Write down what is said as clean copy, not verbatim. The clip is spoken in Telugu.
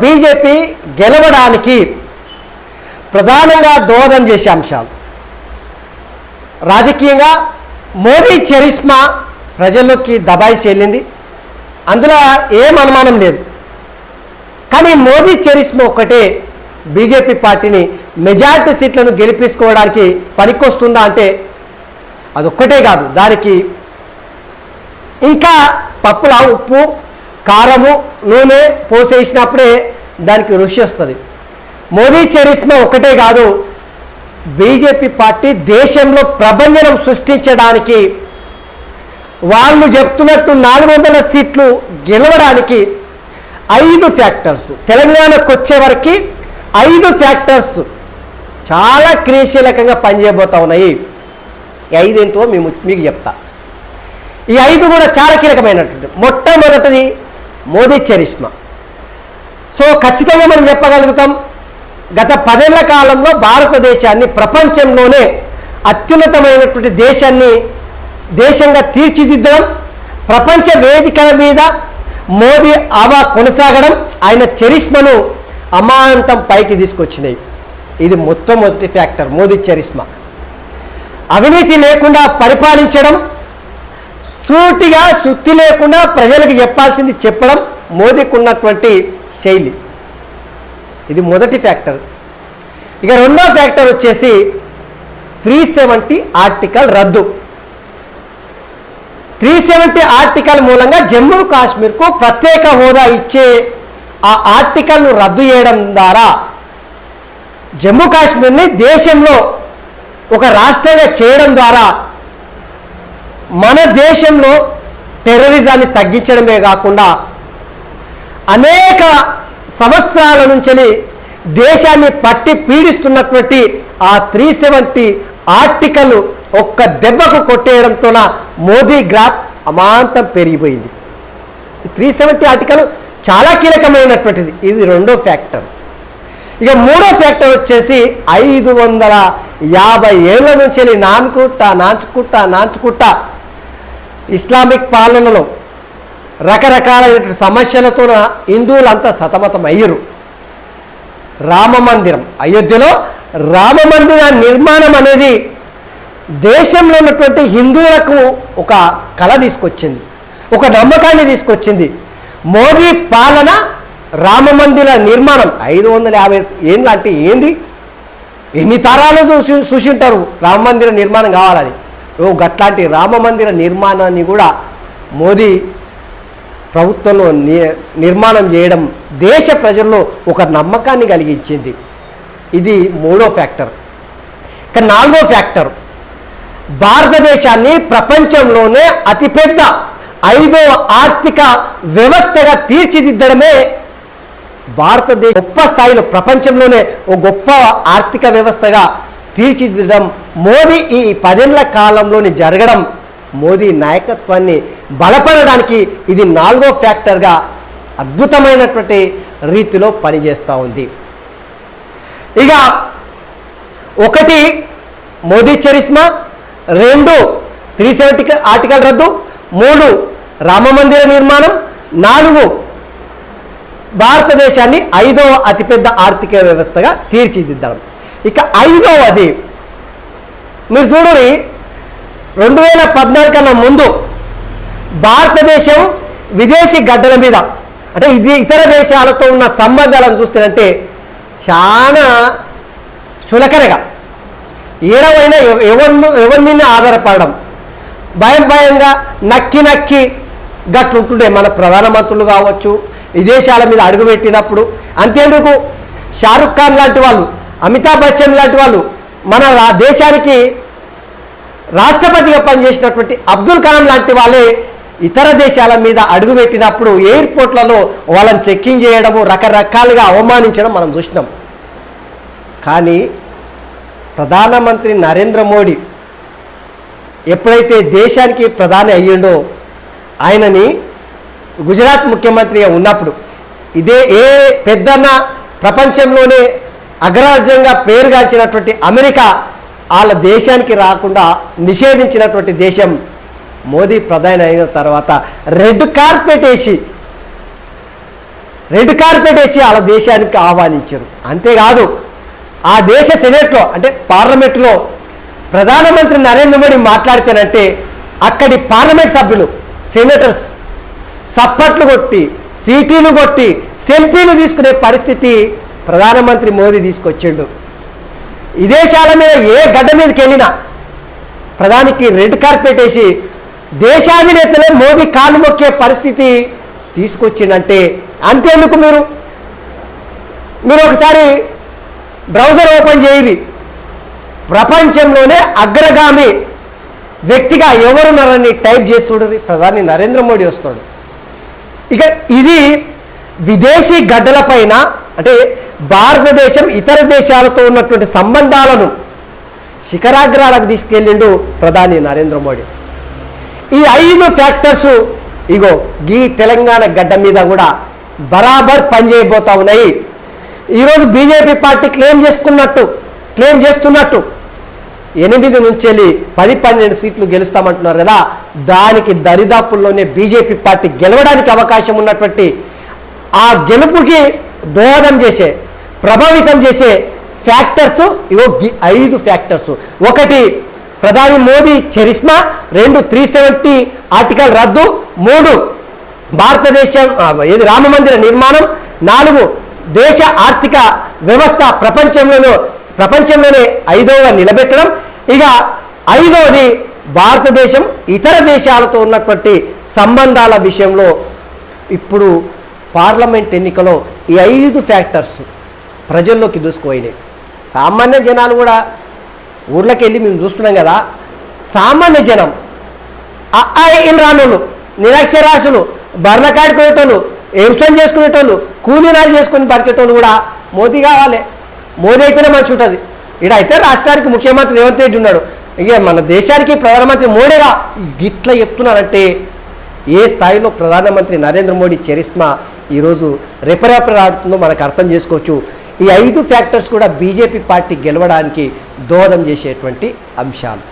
బీజేపీ గెలవడానికి ప్రధానంగా దోహదం చేసే అంశాలు రాజకీయంగా మోదీ చరిష్మా ప్రజల్లోకి దబాయించి చెల్లింది, అందులో ఏం అనుమానం లేదు. కానీ మోదీ చరిష్మా ఒక్కటే బీజేపీ పార్టీని మెజారిటీ సీట్లను గెలిపించుకోవడానికి పనికొస్తుందా అంటే అదొక్కటే కాదు, దానికి ఇంకా పప్పుల ఉప్పు కారము నూనె పోసేసినప్పుడే దానికి రుచి వస్తుంది. మోదీ చరిష్మా ఒకటే కాదు, బీజేపీ పార్టీ దేశంలో ప్రభంజనం సృష్టించడానికి వాళ్ళు చెప్తున్నట్టు 400 సీట్లు గెలవడానికి 5 ఫ్యాక్టర్స్, తెలంగాణకు వచ్చే వరకు 5 ఫ్యాక్టర్స్ చాలా క్రియాశీలకంగా పనిచేయబోతా ఉన్నాయి. ఈ 5 ఏంటో మీకు చెప్తా. ఈ 5 కూడా చాలా కీలకమైనటువంటి. మొట్టమొదటిది మోదీ చరిష్మా. సో ఖచ్చితంగా మనం చెప్పగలుగుతాం, గత 10 ఏళ్ల కాలంలో భారతదేశాన్ని ప్రపంచంలోనే అత్యున్నతమైనటువంటి దేశంగా తీర్చిదిద్దడం, ప్రపంచ వేదికల మీద మోదీ ఆవా కొనసాగడం ఆయన చరిష్మాను అమాంతం పైకి తీసుకొచ్చినాయి. ఇది మొట్టమొదటి ఫ్యాక్టర్ మోదీ చరిష్మా. అవినీతి లేకుండా పరిపాలించడం, సూటిగా సుత్తి లేకుండా ప్రజలకు చెప్పాల్సింది చెప్పడం మోదీకి ఉన్నటువంటి శైలి. ఇది మొదటి ఫ్యాక్టర్. ఇక రెండో ఫ్యాక్టర్ వచ్చేసి 370 ఆర్టికల్ రద్దు. 370 ఆర్టికల్ మూలంగా జమ్మూ కాశ్మీర్కు ప్రత్యేక హోదా ఇచ్చే ఆ ఆర్టికల్ను రద్దు చేయడం ద్వారా జమ్మూ కాశ్మీర్ని దేశంలో ఒక రాష్ట్రంగా చేయడం ద్వారా మన దేశంలో టెర్రరిజాన్ని తగ్గించడమే కాకుండా అనేక సంవత్సరాల నుంచి దేశాన్ని పట్టి పీడిస్తున్నటువంటి ఆ 370 ఆర్టికల్ ఒక్క దెబ్బకు కొట్టేయడంతో మోదీ గ్రాఫ్ అమాంతం పెరిగిపోయింది. 370 ఆర్టికల్ చాలా కీలకమైనటువంటిది. ఇది రెండో ఫ్యాక్టర్. ఇక మూడో ఫ్యాక్టర్ వచ్చేసి 550 ఏళ్ల నుంచి నాంచుకుంటా ఇస్లామిక్ పాలనలో రకరకాలైన సమస్యలతో హిందువులంతా సతమతం అయ్యారు. రామమందిరం, అయోధ్యలో రామమందిర నిర్మాణం అనేది దేశంలో ఉన్నటువంటి హిందువులకు ఒక కళ తీసుకొచ్చింది, ఒక నమ్మకాన్ని తీసుకొచ్చింది. మోదీ పాలన రామమందిర నిర్మాణం 550 ఏళ్ళు అంటే ఏంది, ఎన్ని తరాలు చూసింటారు రామమందిర నిర్మాణం కావాలని. గట్లాంటి రామమందిర నిర్మాణాన్ని కూడా మోదీ ప్రభుత్వంలో నిర్మాణం చేయడం దేశ ప్రజల్లో ఒక నమ్మకాన్ని కలిగించింది. ఇది మూడో ఫ్యాక్టర్. ఇక నాలుగో ఫ్యాక్టర్, భారతదేశాన్ని ప్రపంచంలోనే అతిపెద్ద 5వ ఆర్థిక వ్యవస్థగా తీర్చిదిద్దడమే భారతదేశం గొప్ప స్థాయిలో ప్రపంచంలోనే ఒక గొప్ప ఆర్థిక వ్యవస్థగా తీర్చిదిద్దడం మోదీ ఈ 10 ఏళ్ల కాలంలోని జరగడం మోదీ నాయకత్వాన్ని బలపడడానికి ఇది 4వ ఫ్యాక్టర్గా అద్భుతమైనటువంటి రీతిలో పనిచేస్తూ ఉంది. ఇక 1 మోదీ చరిష్మా, 2 370 ఆర్టికల్ రద్దు, 3 రామమందిర నిర్మాణం, 4 భారతదేశాన్ని 5వ అతిపెద్ద ఆర్థిక వ్యవస్థగా తీర్చిదిద్దడం. ఇక 5వది మీరు చూడండి, 2014 కన్నా ముందు భారతదేశం విదేశీ గడ్డల మీద అంటే ఇతర దేశాలతో ఉన్న సంబంధాలను చూస్తేనంటే చాలా చులకనగా ఏడవైనా ఎవరి మీద ఆధారపడడం, భయంగా నక్కి గట్లుంటుండే మన ప్రధానమంత్రులు కావచ్చు విదేశాల మీద అడుగుపెట్టినప్పుడు. అంతేందుకు షారుఖ్ ఖాన్ లాంటి వాళ్ళు, అమితాబ్ బచ్చన్ లాంటి వాళ్ళు, మన దేశానికి రాష్ట్రపతిగా పనిచేసినటువంటి అబ్దుల్ కలాం లాంటి వాళ్ళే ఇతర దేశాల మీద అడుగుపెట్టినప్పుడు ఎయిర్పోర్ట్లలో వాళ్ళని చెక్కింగ్ చేయడము, రకరకాలుగా అవమానించడం మనం చూసినాం. కానీ ప్రధానమంత్రి నరేంద్ర మోడీ ఎప్పుడైతే దేశానికి ప్రధాని అయ్యిండో ఆయనని గుజరాత్ ముఖ్యమంత్రిగా ఉన్నప్పుడు ఇదే ఏ పెద్దన్న ప్రపంచంలోనే అగ్రరాజ్యంగా పేరుగాంచినటువంటి అమెరికా వాళ్ళ దేశానికి రాకుండా నిషేధించినటువంటి దేశం. మోదీ ప్రధాని అయిన తర్వాత రెడ్ కార్పెట్ రెడ్ కార్పెట్ వేసి వాళ్ళ దేశానికి ఆహ్వానించారు. అంతేకాదు ఆ దేశ సెనేట్లో అంటే పార్లమెంట్లో ప్రధానమంత్రి నరేంద్ర మోడీ మాట్లాడితేనంటే అక్కడి పార్లమెంట్ సభ్యులు సెనేటర్స్ సప్పట్లు కొట్టి సీటీలు కొట్టి సెల్ఫీలు తీసుకునే పరిస్థితి ప్రధానమంత్రి మోదీ తీసుకొచ్చిండు. విదేశాల మీద ఏ గడ్డ మీదకి వెళ్ళినా ప్రధానికి రెడ్ కార్పెట్ వేసి దేశాధినేతలే మోదీ కాలు మొక్కే పరిస్థితి తీసుకొచ్చిందంటే అంతేందుకు మీరు ఒకసారి బ్రౌజర్ ఓపెన్ చేయండి, ప్రపంచంలోనే అగ్రగామి వ్యక్తిగా ఎవరున్నారని టైప్ చేసి చూడరు, ప్రధాని నరేంద్ర మోడీ వస్తాడు. ఇక ఇది విదేశీ గడ్డలపైన అంటే భారతదేశం ఇతర దేశాలతో ఉన్నటువంటి సంబంధాలను శిఖరాగ్రాలకు తీసుకెళ్ళిండు ప్రధాని నరేంద్ర మోడీ. ఈ 5 ఫ్యాక్టర్స్ ఇగో ఈ తెలంగాణ గడ్డ మీద కూడా బరాబర్ పనిచేయబోతా ఉన్నాయి. ఈరోజు బీజేపీ పార్టీ క్లెయిమ్ చేస్తున్నట్టు 8 నుంచి 10-12 సీట్లు గెలుస్తామంటున్నారు కదా, దానికి దరిదాపుల్లోనే బీజేపీ పార్టీ గెలవడానికి అవకాశం ఉన్నటువంటి ఆ గెలుపుకి దోహదం చేసే ప్రభావితం చేసే ఫ్యాక్టర్స్ ఇగో 5 ఫ్యాక్టర్స్. 1 ప్రధాని మోదీ చరిస్మా, 2 370 ఆర్టికల్ రద్దు, 3 భారతదేశం రామ మందిర నిర్మాణం, 4 దేశ ఆర్థిక వ్యవస్థ ప్రపంచంలోనే 5వ నిలబెట్టడం, ఇక 5వది భారతదేశం ఇతర దేశాలతో ఉన్నటువంటి సంబంధాల విషయంలో ఇప్పుడు పార్లమెంట్ ఎన్నికలో ఈ 5 ఫ్యాక్టర్స్ ప్రజల్లోకి దూసుకుపోయినాయి. సామాన్య జనాలు కూడా ఊర్లోకి వెళ్ళి మేము చూస్తున్నాం కదా, సామాన్య జనం ఇన్ రానోళ్ళు, నిరక్షరాస్యులు, బర్ల కాడుకునేటోళ్ళు, వ్యవసాయం చేసుకునేటోళ్ళు, కూలీనాలు చేసుకుని బతికేటోళ్ళు కూడా మోదీ కావాలి, మోదీ అయితేనే మంచి ఉంటుంది. ఇడైతే రాష్ట్రానికి ముఖ్యమంత్రి రేవంత్ రెడ్డి ఉన్నాడు, ఇక మన దేశానికి ప్రధానమంత్రి మోడీగా గిట్లా చెప్తున్నారంటే ఏ స్థాయిలో ప్రధానమంత్రి నరేంద్ర మోడీ చరిస్మా ఈరోజు రెపరెపలాడుతుందో మనకు అర్థం చేసుకోవచ్చు. ఈ 5 ఫ్యాక్టర్స్ కూడా బీజేపీ పార్టీ గెలవడానికి దోహదం చేసేటువంటి అంశాలు.